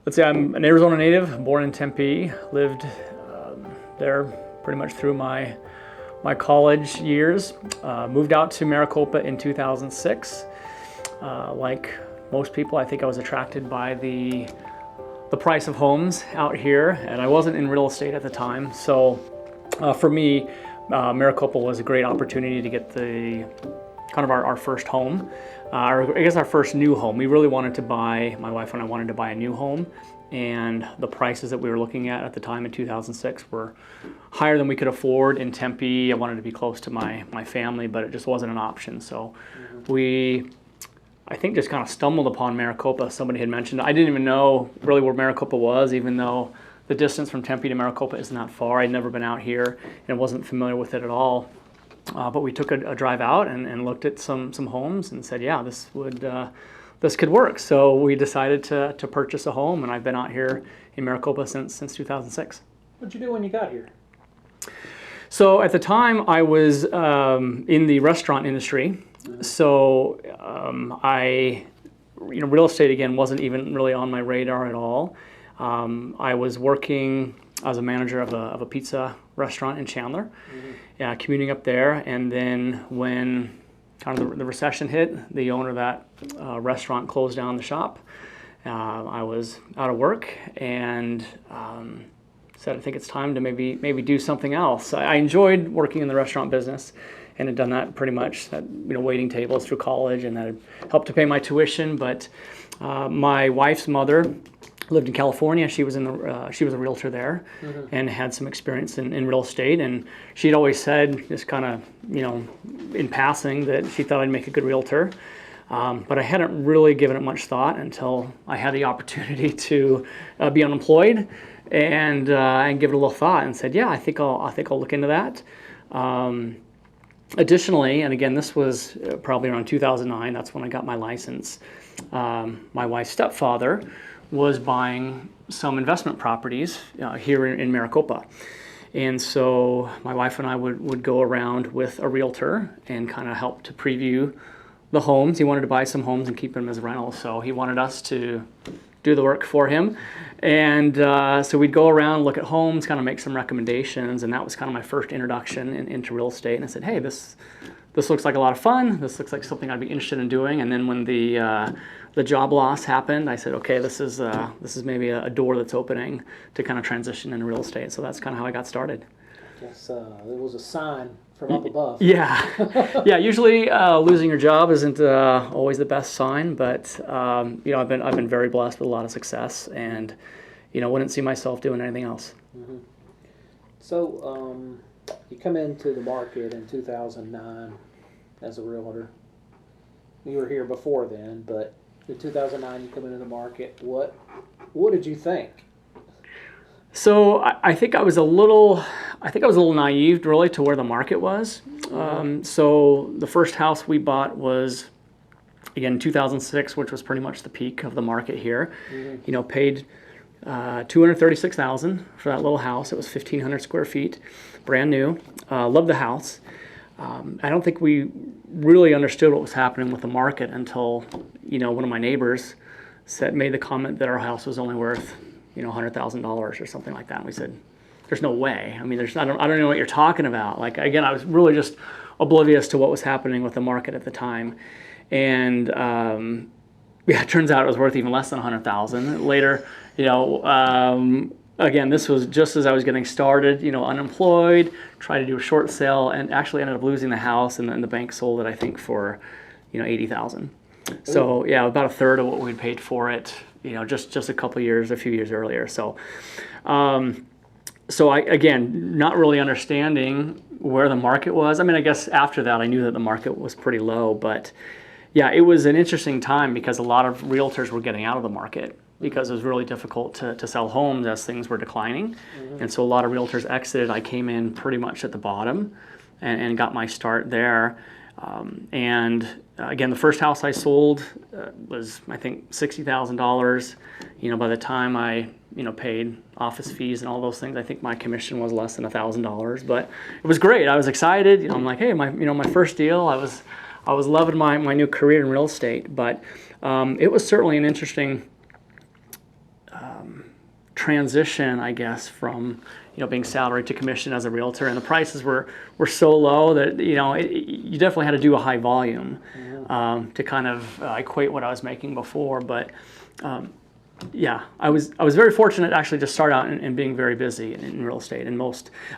Let's see, I'm an Arizona native, born in Tempe, lived there pretty much through my college years. Moved out to Maricopa in 2006. Like most people, I think I was attracted by the price of homes out here, and I wasn't in real estate at the time. So for me, Maricopa was a great opportunity to get the kind of our first home, or I guess our first new home. We really wanted to buy, my wife and I wanted to buy a new home, and the prices that we were looking at the time in 2006 were higher than we could afford in Tempe. I wanted to be close to my family, but it just wasn't an option. So we, I think, just kind of stumbled upon Maricopa. Somebody had mentioned, I didn't even know really where Maricopa was, even though the distance from Tempe to Maricopa isn't that far. I'd never been out here and wasn't familiar with it at all. But we took a drive out and looked at some homes and said, yeah, this could work. So we decided to purchase a home, and I've been out here in Maricopa since 2006. What'd you do when you got here? So at the time, I was in the restaurant industry. So real estate again wasn't even really on my radar at all. I was working as a manager of a pizza restaurant in Chandler, commuting up there. And then when kind of the recession hit, the owner of that restaurant closed down the shop. I was out of work and said, I think it's time to maybe do something else. I enjoyed working in the restaurant business and had done that pretty much, waiting tables through college, and that had helped to pay my tuition. But my wife's mother lived in California. She was she was a realtor there, and had some experience in real estate. And she'd always said, just kind of in passing, that she thought I'd make a good realtor. But I hadn't really given it much thought until I had the opportunity to be unemployed and give it a little thought, and said, yeah, I think I'll look into that. Additionally, and again, this was probably around 2009. That's when I got my license. My wife's stepfather was buying some investment properties here in Maricopa. And so my wife and I would go around with a realtor and kind of help to preview the homes. He wanted to buy some homes and keep them as rentals, so he wanted us to do the work for him. And so we'd go around, look at homes, kind of make some recommendations, and that was kind of my first introduction into real estate. And I said, hey, this looks like a lot of fun. This looks like something I'd be interested in doing. And then when the job loss happened, I said, okay, this is maybe a door that's opening to kind of transition into real estate. So that's kind of how I got started. Yes, it was a sign from up above. Yeah, yeah. Usually, losing your job isn't always the best sign, but I've been very blessed with a lot of success, and wouldn't see myself doing anything else. Mm-hmm. So you come into the market in 2009 as a realtor. You were here before then, but in 2009 you come into the market. What did you think? So I think I was a little naive really to where the market was. So the first house we bought was, again, 2006, which was pretty much the peak of the market here. Paid $236,000 for that little house. It was 1,500 square feet, brand new. Loved the house. I don't think we really understood what was happening with the market until one of my neighbors made the comment that our house was only worth $100,000 or something like that. And we said, there's no way. I mean, I don't know what you're talking about. Like, again, I was really just oblivious to what was happening with the market at the time. And it turns out it was worth even less than $100,000. Later, again, this was just as I was getting started, unemployed, tried to do a short sale, and actually ended up losing the house, and then the bank sold it, I think, for $80,000. So yeah, about a third of what we'd paid for it, just a few years earlier. So, I, again, not really understanding where the market was. I mean, I guess after that, I knew that the market was pretty low, but yeah, it was an interesting time because a lot of realtors were getting out of the market because it was really difficult to sell homes as things were declining. And so a lot of realtors exited. I came in pretty much at the bottom and got my start there. Again, the first house I sold was, I think, $60,000. By the time I, paid office fees and all those things, I think my commission was less than $1,000. But it was great. I was excited. I'm like, hey, my first deal. I was loving my new career in real estate. But it was certainly an interesting transition, I guess, from being salaried to commission as a realtor, and the prices were so low that you definitely had to do a high volume to kind of equate what I was making before. But yeah, I was very fortunate actually to start out in being very busy in real estate. And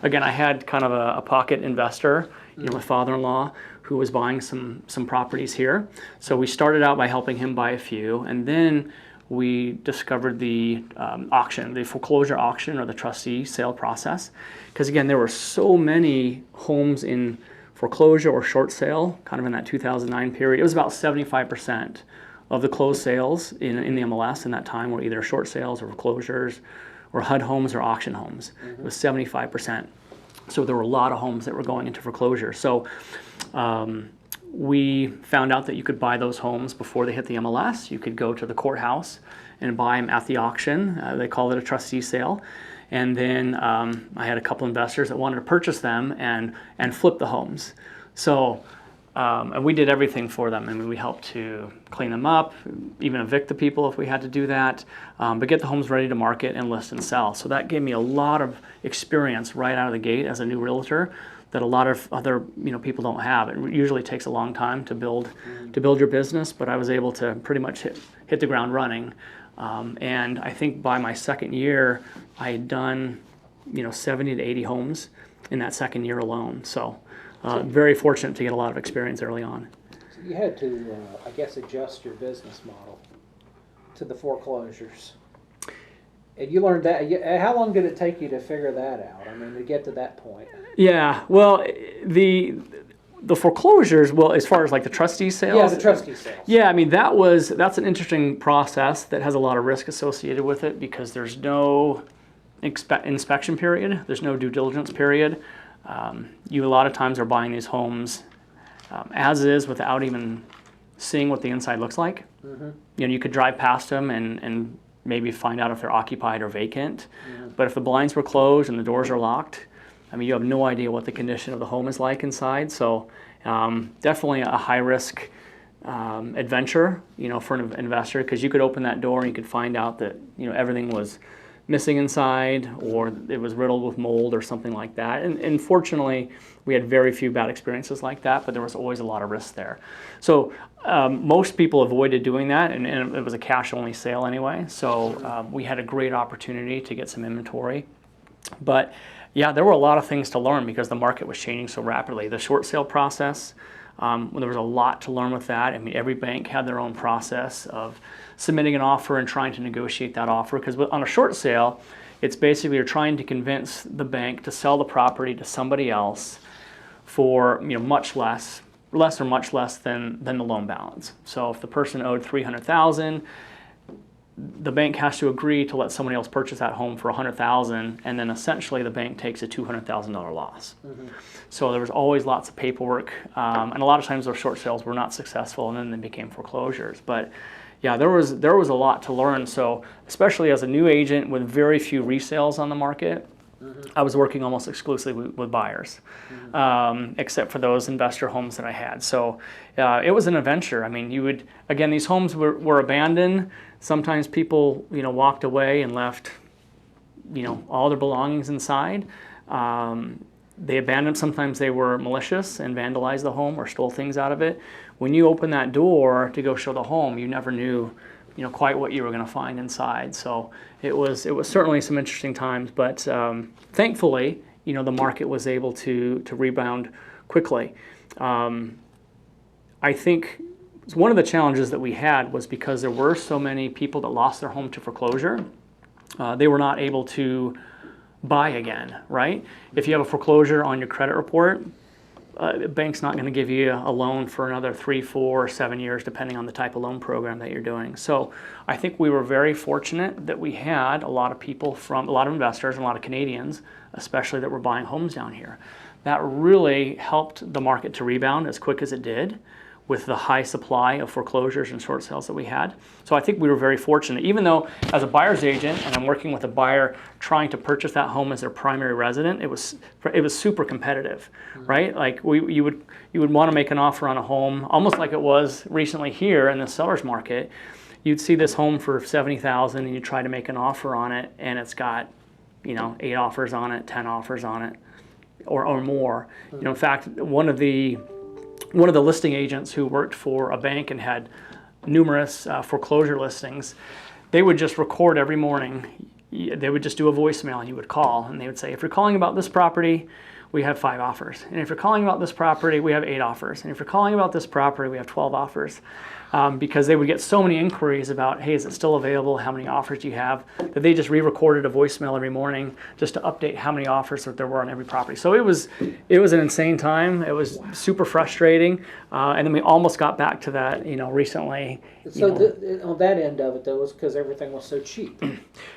again, I had kind of a pocket investor, my father-in-law, who was buying some properties here. So we started out by helping him buy a few, and then we discovered the auction, the foreclosure auction or the trustee sale process. Because again, there were so many homes in foreclosure or short sale, kind of in that 2009 period. It was about 75% of the closed sales in the MLS in that time were either short sales or foreclosures or HUD homes or auction homes. It was 75%. So there were a lot of homes that were going into foreclosure. So we found out that you could buy those homes before they hit the MLS. You could go to the courthouse and buy them at the auction. They call it a trustee sale. And then I had a couple investors that wanted to purchase them and flip the homes. So and we did everything for them. I mean, we helped to clean them up, even evict the people if we had to do that, but get the homes ready to market and list and sell. So that gave me a lot of experience right out of the gate as a new realtor that a lot of other people don't have. It usually takes a long time to build your business, but I was able to pretty much hit the ground running. And I think by my second year, I had done 70 to 80 homes in that second year alone. So very fortunate to get a lot of experience early on. So you had to, I guess, adjust your business model to the foreclosures. And you learned that. How long did it take you to figure that out? I mean, to get to that point. Yeah, well, the foreclosures, well, as far as like the trustee sales. Yeah, the trustee sales. Yeah, I mean that's an interesting process that has a lot of risk associated with it because there's no inspection period, there's no due diligence period. You a lot of times are buying these homes as is without even seeing what the inside looks like. Mm-hmm. You could drive past them and maybe find out if they're occupied or vacant. Mm-hmm. But if the blinds were closed and the doors are locked, I mean, you have no idea what the condition of the home is like inside. So definitely a high risk adventure, for an investor, because you could open that door and you could find out that everything was missing inside or it was riddled with mold or something like that. And fortunately, we had very few bad experiences like that, but there was always a lot of risk there. So most people avoided doing that, and it was a cash-only sale anyway. So we had a great opportunity to get some inventory. But yeah, there were a lot of things to learn because the market was changing so rapidly. The short sale process, there was a lot to learn with that. I mean, every bank had their own process of submitting an offer and trying to negotiate that offer. Because on a short sale, it's basically you're trying to convince the bank to sell the property to somebody else for much less or much less than the loan balance. So if the person owed $300,000, the bank has to agree to let somebody else purchase that home for $100,000, and then essentially the bank takes a $200,000 loss. Mm-hmm. So there was always lots of paperwork, and a lot of times those short sales were not successful, and then they became foreclosures. But yeah, there was a lot to learn. So especially as a new agent with very few resales on the market, mm-hmm. I was working almost exclusively with buyers, mm-hmm. Except for those investor homes that I had. So it was an adventure. I mean, these homes were abandoned. Sometimes people, walked away and left, all their belongings inside. They abandoned them. Sometimes they were malicious and vandalized the home or stole things out of it. When you open that door to go show the home, you never knew, quite what you were going to find inside. So it was certainly some interesting times. But thankfully, the market was able to rebound quickly. I think one of the challenges that we had was because there were so many people that lost their home to foreclosure, they were not able to buy again, right? If you have a foreclosure on your credit report, the bank's not going to give you a loan for another 3, 4, 7 years, depending on the type of loan program that you're doing. So I think we were very fortunate that we had a lot of people a lot of investors and a lot of Canadians, especially that were buying homes down here. That really helped the market to rebound as quick as it did, with the high supply of foreclosures and short sales that we had. So I think we were very fortunate, even though as a buyer's agent and I'm working with a buyer trying to purchase that home as their primary resident, it was super competitive, mm-hmm. right? Like you would want to make an offer on a home, almost like it was recently here in the seller's market. you'd see this home for $70,000 and you try to make an offer on it, and it's got, 8 offers on it, 10 offers on it, or more. In fact, one of the listing agents who worked for a bank and had numerous foreclosure listings, they would just record every morning. They would just do a voicemail, and you would call, and they would say, if you're calling about this property, we have 5 offers. And if you're calling about this property, we have 8 offers. And if you're calling about this property, we have 12 offers. Because they would get so many inquiries about, hey, is it still available? How many offers do you have? That they just re-recorded a voicemail every morning just to update how many offers that there were on every property. So it was an insane time. It was super frustrating. And then we almost got back to that, recently. So on that end of it, though, was because everything was so cheap.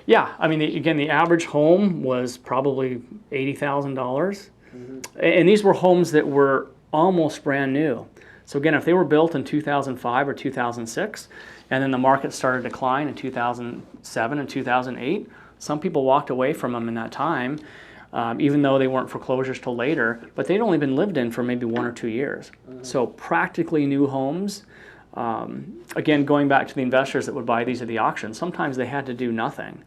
Yeah, I mean, again, the average home was probably $80,000. And these were homes that were almost brand new. So again, if they were built in 2005 or 2006, and then the market started to decline in 2007 and 2008, some people walked away from them in that time, even though they weren't foreclosures till later, but they'd only been lived in for maybe 1 or 2 years. So practically new homes. Again, going back to the investors that would buy these at the auction, sometimes they had to do nothing.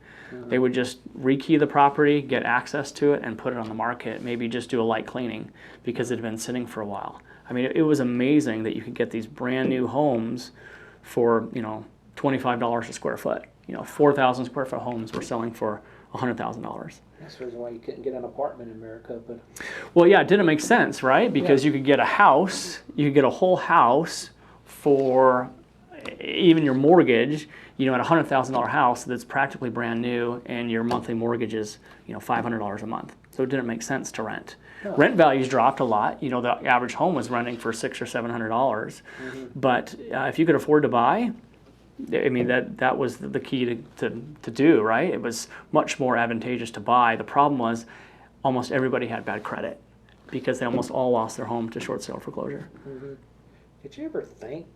They would just rekey the property, get access to it, and put it on the market, maybe just do a light cleaning because it had been sitting for a while. I mean, it was amazing that you could get these brand new homes for, $25 a square foot. 4,000 square foot homes were selling for $100,000. That's the reason why you couldn't get an apartment in Maricopa. Well, yeah, it didn't make sense, right? Because you could get a house, you could get a whole house for even your mortgage, at a $100,000 house that's practically brand new, and your monthly mortgage is, $500 a month. So it didn't make sense to rent. No. Rent values dropped a lot. The average home was renting for $600 or $700. But if you could afford to buy, I mean, that was the key to do, right? It was much more advantageous to buy. The problem was almost everybody had bad credit because they almost all lost their home to short sale foreclosure. Did you ever think,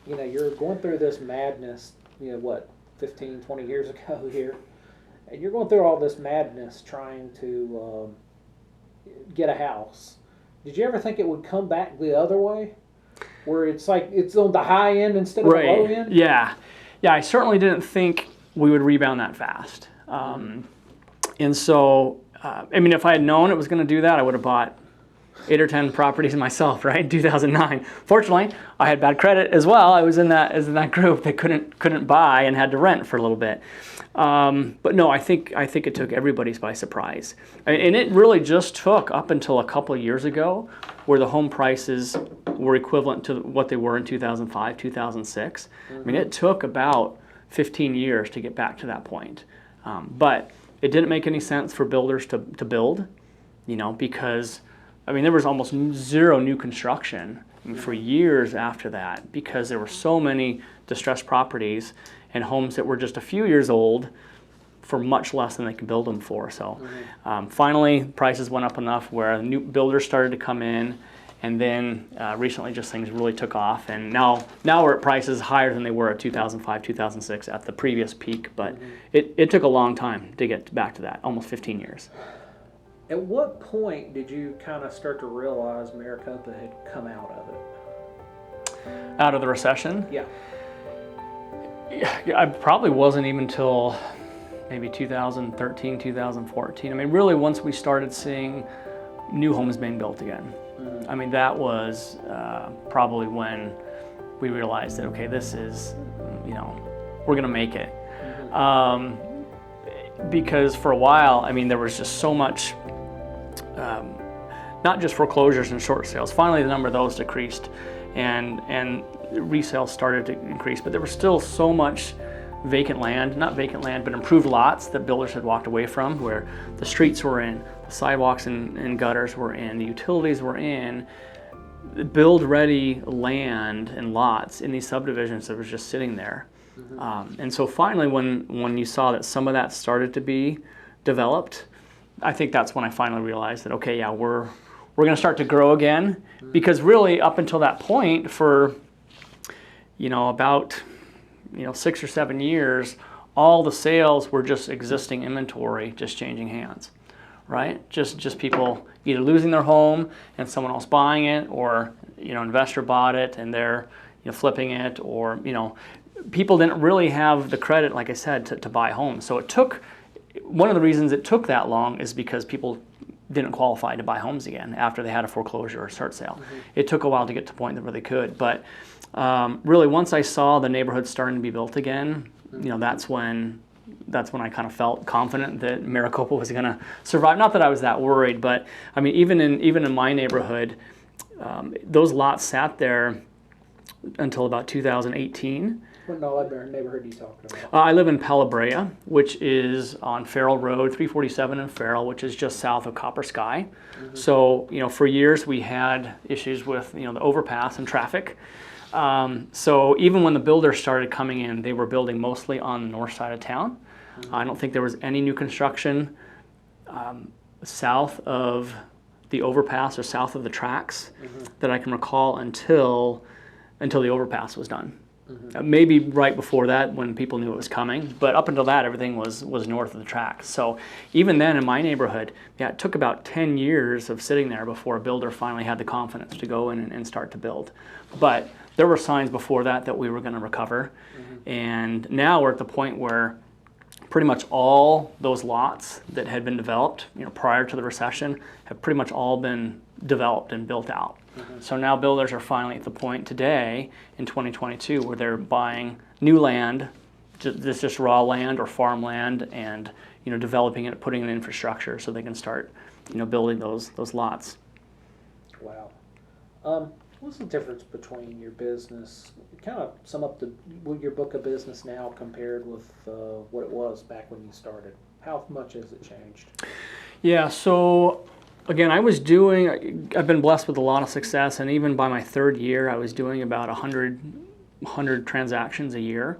you're going through this madness, 15, 20 years ago here, and you're going through all this madness trying to get a house. Did you ever think it would come back the other way, where it's like it's on the high end instead of the low end? Yeah, I certainly didn't think we would rebound that fast. And so, if I had known it was going to do that, I would have bought 8 or 10 properties myself, right? In 2009. Fortunately, I had bad credit as well. I was in that group that couldn't buy and had to rent for a little bit. But no, I think it took everybody by surprise. And it really just took up until a couple of years ago where the home prices were equivalent to what they were in 2005, 2006. I mean, it took about 15 years to get back to that point. But it didn't make any sense for builders to build, because there was almost zero new construction for years after that because there were so many distressed properties and homes that were just a few years old for much less than they could build them for. So finally, prices went up enough where new builders started to come in, and then recently just things really took off. And now we're at prices higher than they were at 2005, 2006 at the previous peak, but it took a long time to get back to that, almost 15 years. At what point did you kind of start to realize Maricopa had come out of it? Out of the recession? Yeah. I probably wasn't even until maybe 2013, 2014. Really once we started seeing new homes being built again. That was probably when we realized that, okay, this is, we're going to make it. Because for a while, there was just so much, not just foreclosures and short sales. Finally, the number of those decreased, and resales started to increase, but there was still so much vacant land, not vacant land, but improved lots that builders had walked away from, where the streets were in, the sidewalks and gutters were in, the utilities were in, build-ready land and lots in these subdivisions that was just sitting there. And so finally, when you saw that some of that started to be developed, I think that's when I finally realized that, okay, yeah, we're going to start to grow again. Because really, up until that point, for about 6 or 7 years, all the sales were just existing inventory, just changing hands, right? Just people either losing their home and someone else buying it, or investor bought it and they're flipping it, or people didn't really have the credit, like I said, to buy homes. So one of the reasons it took that long is because people didn't qualify to buy homes again after they had a foreclosure or short sale. It took a while to get to the point where they could. But really, once I saw the neighborhood starting to be built again, that's when I kind of felt confident that Maricopa was going to survive. Not that I was that worried, but I mean, even in my neighborhood, those lots sat there until about 2018. What neighborhood are you talking about? I live in Pella Brea, which is on Farrell Road, 347 in Farrell, which is just south of Copper Sky. So, for years we had issues with, the overpass and traffic. So even when the builders started coming in, they were building mostly on the north side of town. I don't think there was any new construction south of the overpass or south of the tracks that I can recall until the overpass was done. Maybe right before that when people knew it was coming, but up until that everything was north of the tracks. So even then in my neighborhood, it took about 10 years of sitting there before a builder finally had the confidence to go in and start to build. But there were signs before that we were going to recover. And now we're at the point where pretty much all those lots that had been developed, prior to the recession, have pretty much all been developed and built out. So now builders are finally at the point today in 2022 where they're buying new land, just raw land or farmland, and developing it, putting in infrastructure so they can start building those lots. Wow. What's the difference between your business? Kind of sum up your book of business now compared with what it was back when you started. How much has it changed? Yeah, so again, I've been blessed with a lot of success, and even by my third year, I was doing about 100 transactions a year.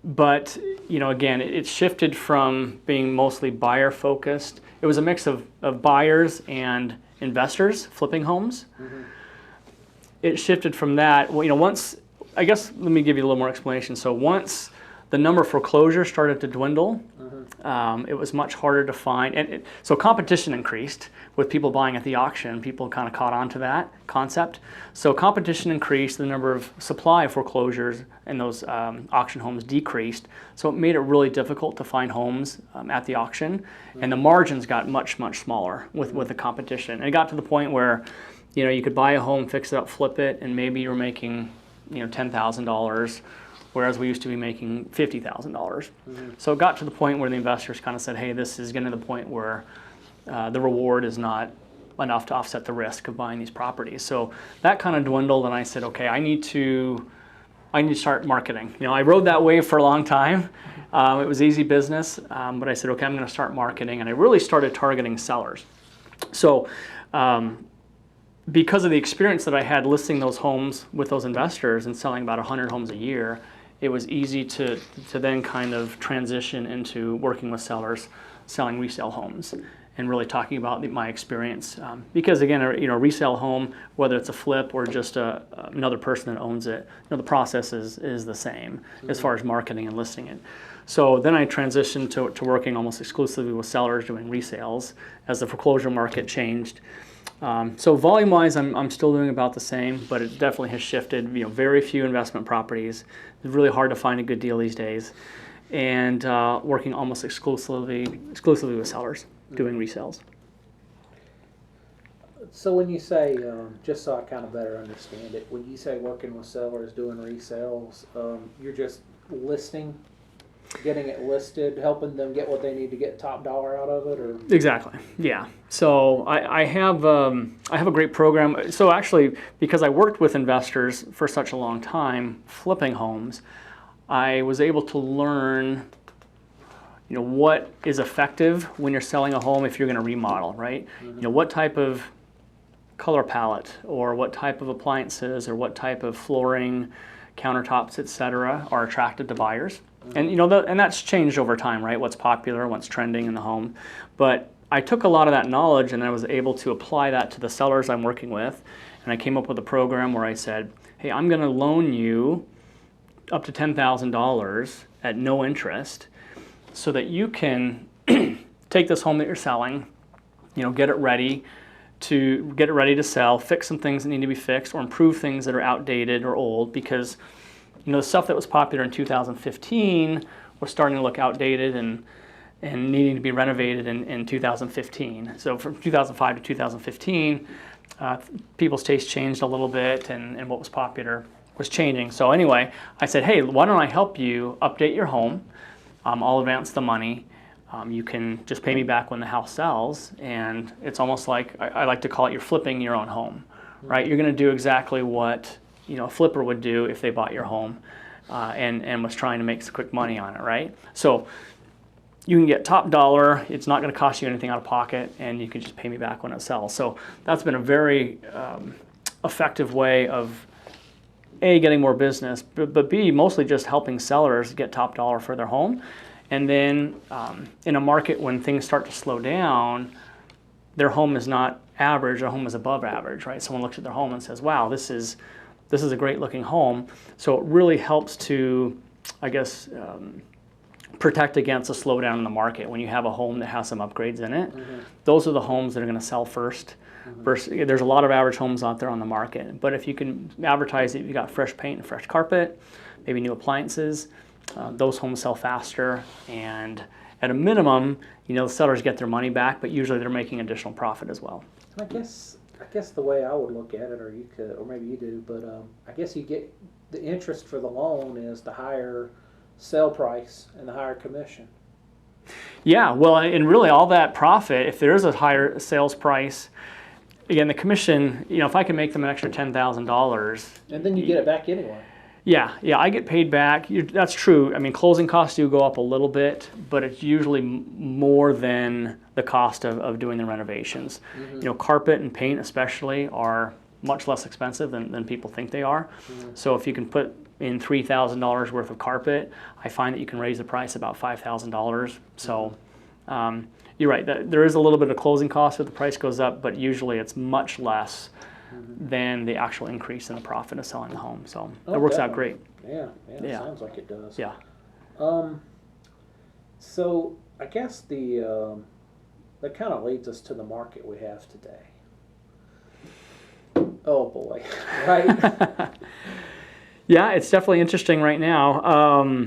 But, again, it shifted from being mostly buyer focused. It was a mix of buyers and investors flipping homes. It shifted from that. Once, I guess, let me give you a little more explanation. So once the number of foreclosures started to dwindle, it was much harder to find. So competition increased with people buying at the auction. People kind of caught on to that concept. So competition increased, the number of supply of foreclosures in those auction homes decreased. So it made it really difficult to find homes at the auction. And the margins got much, much smaller with the competition. And it got to the point where, you could buy a home, fix it up, flip it, and maybe you're making, $10,000. Whereas we used to be making $50,000. So it got to the point where the investors kind of said, hey, this is getting to the point where the reward is not enough to offset the risk of buying these properties. So that kind of dwindled, and I said, okay, I need to start marketing. I rode that wave for a long time. It was easy business, but I said, okay, I'm going to start marketing, and I really started targeting sellers. So because of the experience that I had listing those homes with those investors and selling about 100 homes a year, it was easy to then kind of transition into working with sellers, selling resale homes, and really talking about my experience. Because again, a resale home, whether it's a flip or just another person that owns it, the process is the same as far as marketing and listing it. So then I transitioned to working almost exclusively with sellers doing resales as the foreclosure market changed. So volume-wise, I'm still doing about the same, but it definitely has shifted. Very few investment properties. It's really hard to find a good deal these days, and working almost exclusively with sellers doing resales. So when you say, just so I kind of better understand it, when you say working with sellers doing resales, you're just listing, getting it listed, helping them get what they need to get top dollar out of it, or? Exactly. Yeah. So I have a great program. So actually, because I worked with investors for such a long time, flipping homes, I was able to learn, what is effective when you're selling a home if you're going to remodel, right? What type of color palette, or what type of appliances, or what type of flooring, countertops, etc., are attractive to buyers. And and that's changed over time, right? What's popular, what's trending in the home. But I took a lot of that knowledge and I was able to apply that to the sellers I'm working with. And I came up with a program where I said, hey, I'm going to loan you up to $10,000 at no interest so that you can take this home that you're selling, get it ready to sell, fix some things that need to be fixed, or improve things that are outdated or old, because the stuff that was popular in 2015 was starting to look outdated and needing to be renovated in 2015. So from 2005 to 2015, people's taste changed a little bit, and what was popular was changing. So anyway, I said, hey, why don't I help you update your home? I'll advance the money. You can just pay me back when the house sells, and it's almost like, I like to call it, you're flipping your own home, right? You're going to do exactly what a flipper would do if they bought your home and was trying to make some quick money on it, right? So you can get top dollar. It's not going to cost you anything out of pocket, and you can just pay me back when it sells. So that's been a very effective way of A, getting more business, but B, mostly just helping sellers get top dollar for their home. And then in a market when things start to slow down, their home is not average, their home is above average, right? Someone looks at their home and says, wow, this is a great looking home. So it really helps to, I guess, protect against a slowdown in the market. When you have a home that has some upgrades in it, those are the homes that are going to sell first. There's a lot of average homes out there on the market, but if you can advertise that you've got fresh paint and fresh carpet, maybe new appliances, those homes sell faster, and at a minimum, the sellers get their money back, but usually they're making additional profit as well. I guess the way I would look at it, or you could, or maybe you do, but I guess you get the interest for the loan is the higher sale price and the higher commission. Yeah, well, and really all that profit, if there is a higher sales price, again, the commission, if I can make them an extra $10,000. And then you get it back anyway. Yeah, I get paid back. That's true. I mean, closing costs do go up a little bit, but it's usually more than the cost of doing the renovations. Carpet and paint especially are much less expensive than people think they are. So if you can put in $3,000 worth of carpet, I find that you can raise the price about $5,000. So you're right, there is a little bit of closing cost if the price goes up, but usually it's much less than the actual increase in the profit of selling the home. So it works out great. Yeah, sounds like it does. Yeah. So I guess that kind of leads us to the market we have today. Oh boy, right? Yeah, it's definitely interesting right now.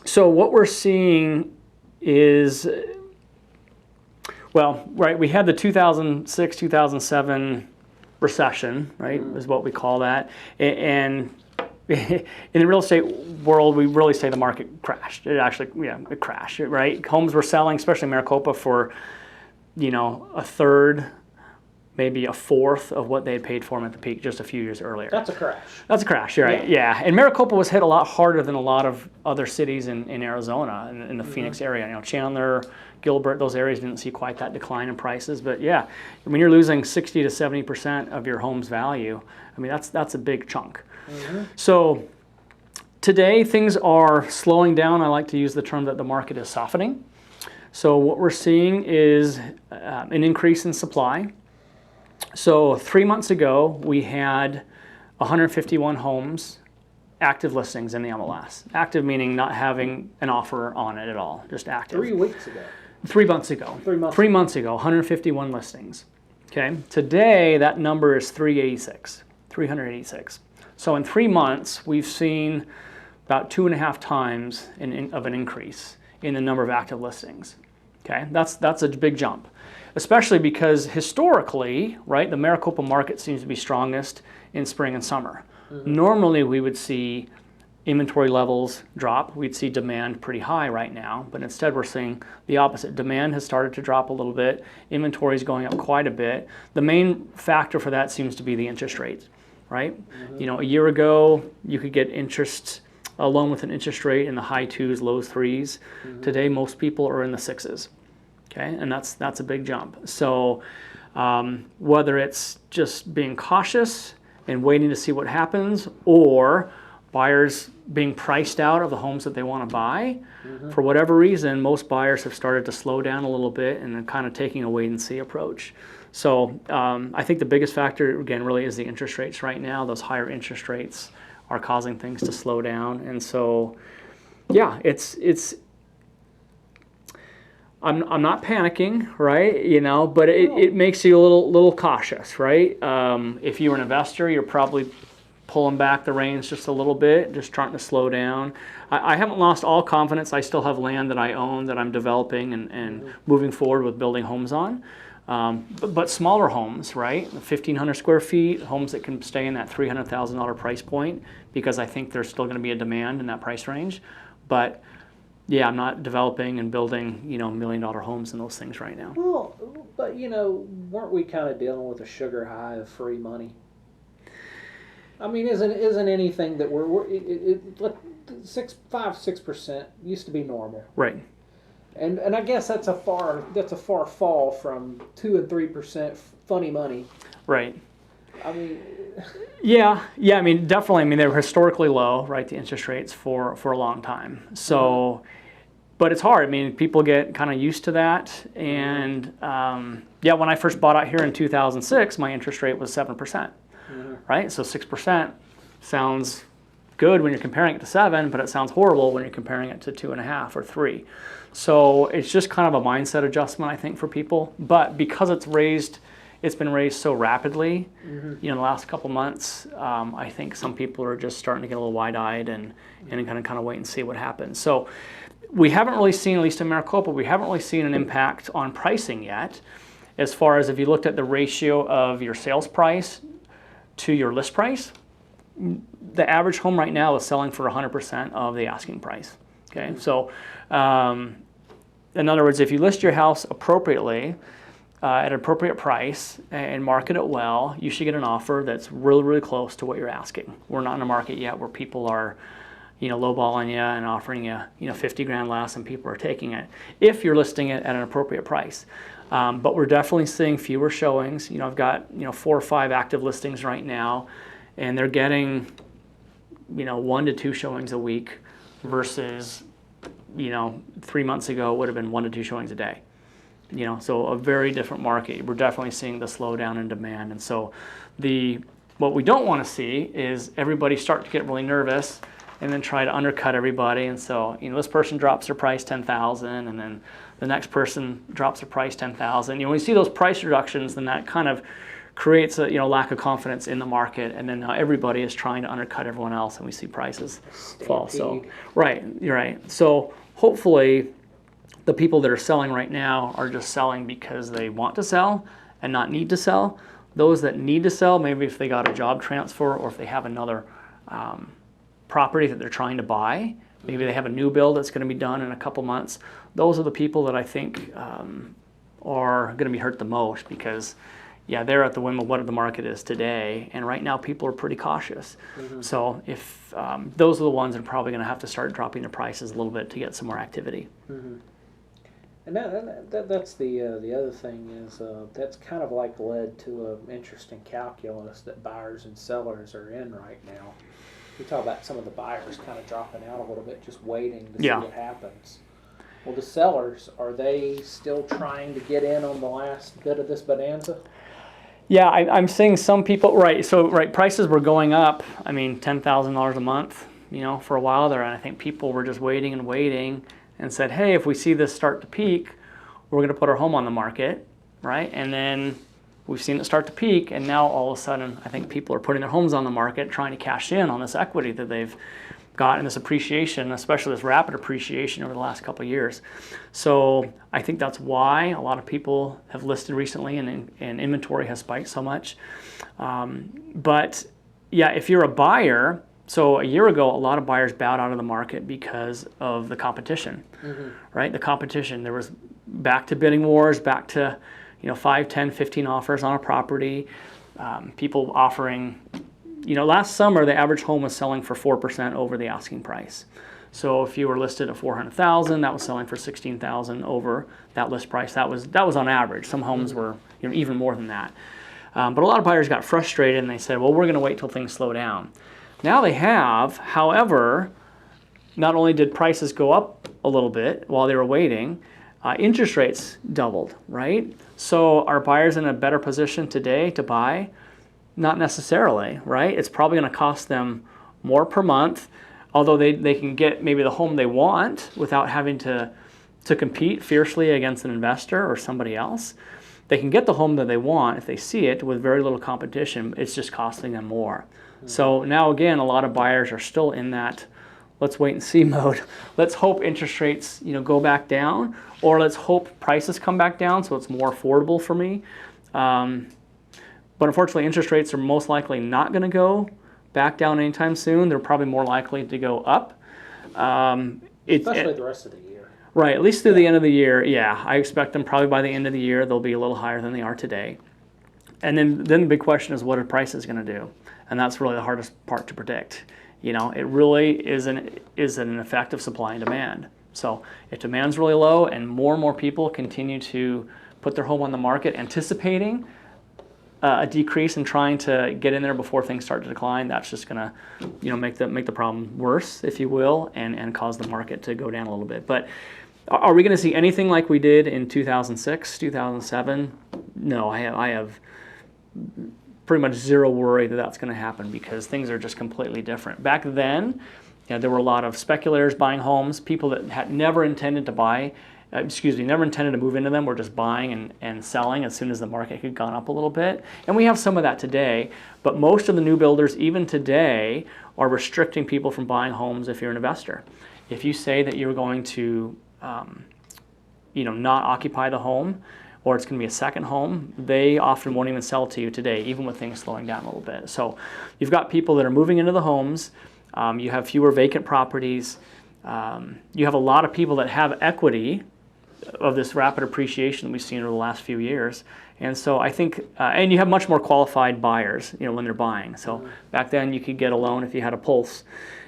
So what we're seeing is, we had the 2006, 2007 recession, right, is what we call that. And in the real estate world, we really say the market crashed. It actually, it crashed, right? Homes were selling, especially in Maricopa, for, a third, maybe a fourth of what they had paid for them at the peak just a few years earlier. That's a crash. That's a crash, you're right. Yeah. And Maricopa was hit a lot harder than a lot of other cities in Arizona, in the Phoenix area. Chandler, Gilbert, those areas didn't see quite that decline in prices. But yeah, when you're losing 60 to 70% of your home's value, I mean, that's a big chunk. So today things are slowing down. I like to use the term that the market is softening. So what we're seeing is an increase in supply. So 3 months ago, we had 151 homes, active listings in the MLS. Active meaning not having an offer on it at all, just active. 3 weeks ago. 3 months ago. 3 months ago, 151 listings. Okay. Today, that number is 386. So in 3 months, we've seen about 2.5 times of an increase in the number of active listings. Okay. That's a big jump. Especially because historically, right, the Maricopa market seems to be strongest in spring and summer. Normally we would see inventory levels drop. We'd see demand pretty high right now, but instead we're seeing the opposite. Demand has started to drop a little bit. Inventory is going up quite a bit. The main factor for that seems to be the interest rates, right? A year ago you could get a loan with an interest rate in the high 2s, low 3s. Today most people are in the 6s. Okay, and that's a big jump. So whether it's just being cautious and waiting to see what happens, or buyers being priced out of the homes that they want to buy, for whatever reason, most buyers have started to slow down a little bit and are kind of taking a wait and see approach. So I think the biggest factor, again, really is the interest rates right now. Those higher interest rates are causing things to slow down. And so, yeah, I'm not panicking, right? But it makes you a little cautious, right? If you're an investor, you're probably pulling back the reins just a little bit, just trying to slow down. I haven't lost all confidence. I still have land that I own that I'm developing and moving forward with building homes on. But smaller homes, right? 1,500 square feet, homes that can stay in that $300,000 price point, because I think there's still going to be a demand in that price range. But yeah, I'm not developing and building, $1 million homes and those things right now. Well, but weren't we kind of dealing with a sugar high of free money? I mean, isn't anything that we're 6% used to be normal, right? And I guess that's a far fall from 2 and 3% funny money, right? I mean, yeah. I mean, definitely. I mean, they were historically low, right? The interest rates for a long time. So, but it's hard. I mean, people get kind of used to that. And when I first bought out here in 2006, my interest rate was 7%, right? So 6% sounds good when you're comparing it to 7, but it sounds horrible when you're comparing it to 2.5 or 3. So it's just kind of a mindset adjustment, I think, for people. But because it's been raised so rapidly, in the last couple months, I think some people are just starting to get a little wide-eyed and kind of wait and see what happens. So we haven't really seen, at least in Maricopa, we haven't really seen an impact on pricing yet, as far as if you looked at the ratio of your sales price to your list price. The average home right now is selling for 100% of the asking price. Okay, so in other words, if you list your house appropriately, at an appropriate price and market it well, you should get an offer that's really, really close to what you're asking. We're not in a market yet where people are, lowballing you and offering you, $50,000 less, and people are taking it if you're listing it at an appropriate price. But we're definitely seeing fewer showings. I've got 4 or 5 active listings right now, and they're getting 1 to 2 showings a week versus 3 months ago would have been 1 to 2 showings a day. So a very different market. We're definitely seeing the slowdown in demand. And so what we don't want to see is everybody start to get really nervous and then try to undercut everybody. And so, this person drops their price $10,000, and then the next person drops their price $10,000. When you see those price reductions, then that kind of creates a lack of confidence in the market, and then now everybody is trying to undercut everyone else, and we see prices fall. So, right, you're right. So hopefully, the people that are selling right now are just selling because they want to sell and not need to sell. Those that need to sell, maybe if they got a job transfer or if they have another property that they're trying to buy, maybe they have a new build that's going to be done in a couple months. Those are the people that I think are going to be hurt the most, because they're at the whim of what the market is today, and right now people are pretty cautious. So if those are the ones that are probably going to have to start dropping their prices a little bit to get some more activity. And that's the other thing is that's kind of like led to an interesting calculus that buyers and sellers are in right now. We talk about some of the buyers kind of dropping out a little bit, just waiting to see what happens. Well, the sellers, are they still trying to get in on the last bit of this bonanza? Yeah, I'm seeing some people, right, so prices were going up, $10,000 a month, for a while there, and I think people were just waiting and said, hey, if we see this start to peak, we're going to put our home on the market, right? And then we've seen it start to peak, and now all of a sudden, I think people are putting their homes on the market, trying to cash in on this equity that they've got in this appreciation, especially this rapid appreciation over the last couple of years. So I think that's why a lot of people have listed recently, and inventory has spiked so much. But yeah, if you're a buyer, so a year ago, a lot of buyers bowed out of the market because of the competition, right? The competition, there was back to bidding wars, back to 5, 10, 15 offers on a property, people offering, last summer the average home was selling for 4% over the asking price. So if you were listed at $400,000, that was selling for $16,000 over that list price. That was on average. Some homes were even more than that. But a lot of buyers got frustrated, and they said, well, we're going to wait till things slow down. Now they have, however, not only did prices go up a little bit while they were waiting, interest rates doubled, right? So are buyers in a better position today to buy? Not necessarily, right? It's probably going to cost them more per month, although they can get maybe the home they want without having to compete fiercely against an investor or somebody else. they can get the home that they want if they see it with very little competition. It's just costing them more. So now again, a lot of buyers are still in that let's wait and see mode. Let's hope interest rates, go back down, or let's hope prices come back down so it's more affordable for me. But unfortunately, interest rates are most likely not going to go back down anytime soon. They're probably more likely to go up. Especially the rest of the year. Right, at least through the end of the year. Yeah, I expect them probably by the end of the year they'll be a little higher than they are today. And then the big question is, what are prices going to do? And that's really the hardest part to predict. It really is an effect of supply and demand. So if demand's really low and more people continue to put their home on the market anticipating a decrease and trying to get in there before things start to decline, that's just going to make the problem worse, if you will, and cause the market to go down a little bit. But are we going to see anything like we did in 2006, 2007? No, I have pretty much zero worry that that's going to happen because things are just completely different. Back then, there were a lot of speculators buying homes, people that had never intended to never intended to move into them, were just buying and selling as soon as the market had gone up a little bit. And we have some of that today, but most of the new builders, even today, are restricting people from buying homes if you're an investor. If you say that you're going to not occupy the home, or it's going to be a second home, they often won't even sell to you today, even with things slowing down a little bit. So you've got people that are moving into the homes, you have fewer vacant properties, you have a lot of people that have equity of this rapid appreciation that we've seen over the last few years. And so I think, and you have much more qualified buyers, when they're buying. So back then you could get a loan if you had a pulse.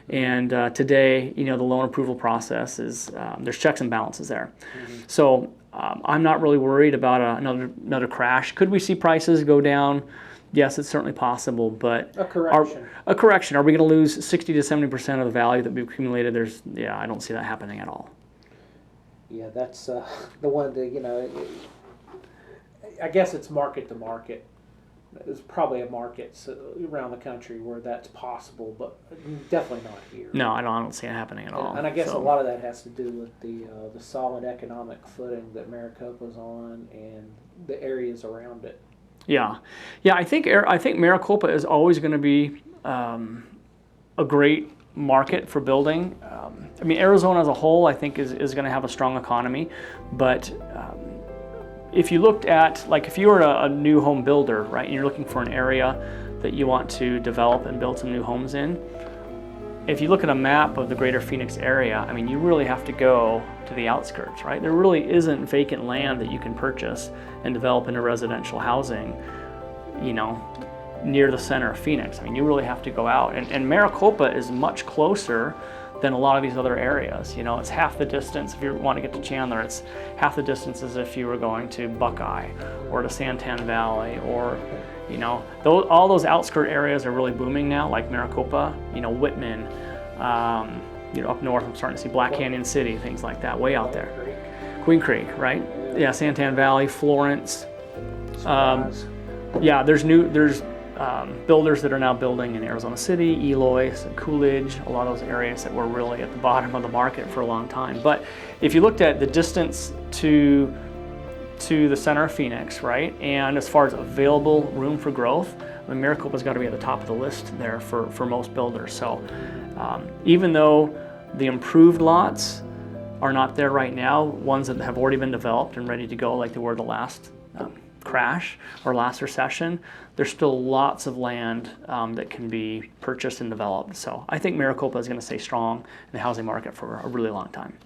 And today, the loan approval process is, there's checks and balances there. So I'm not really worried about another crash. Could we see prices go down? Yes, it's certainly possible, but a correction. A correction. Are we going to lose 60 to 70% of the value that we've accumulated? I don't see that happening at all. Yeah, that's the one that, I guess it's market to market. There's probably a market around the country where that's possible, but definitely not here. No, I don't see it happening at all. And I guess a lot of that has to do with the solid economic footing that Maricopa's on and the areas around it. Yeah. I think Maricopa is always going to be a great market for building. Arizona as a whole, I think, is going to have a strong economy, but if you looked at, if you were a new home builder, right, and you're looking for an area that you want to develop and build some new homes in, if you look at a map of the greater Phoenix area, you really have to go to the outskirts, right? There really isn't vacant land that you can purchase and develop into residential housing, near the center of Phoenix. You really have to go out. And Maricopa is much closer than a lot of these other areas. It's half the distance. If you want to get to Chandler, it's half the distance as if you were going to Buckeye or to Santan Valley, or all those outskirt areas are really booming now, like Maricopa, Whitman, up north I'm starting to see Black Canyon City, things like that, way out there. Queen Creek, right? Yeah, Santan Valley, Florence. There's builders that are now building in Arizona City, Eloy, Coolidge, a lot of those areas that were really at the bottom of the market for a long time. But if you looked at the distance to the center of Phoenix, right, and as far as available room for growth, Maricopa's got to be at the top of the list there for most builders. So even though the improved lots are not there right now, ones that have already been developed and ready to go like they were the last crash or last recession, there's still lots of land that can be purchased and developed. So I think Maricopa is going to stay strong in the housing market for a really long time.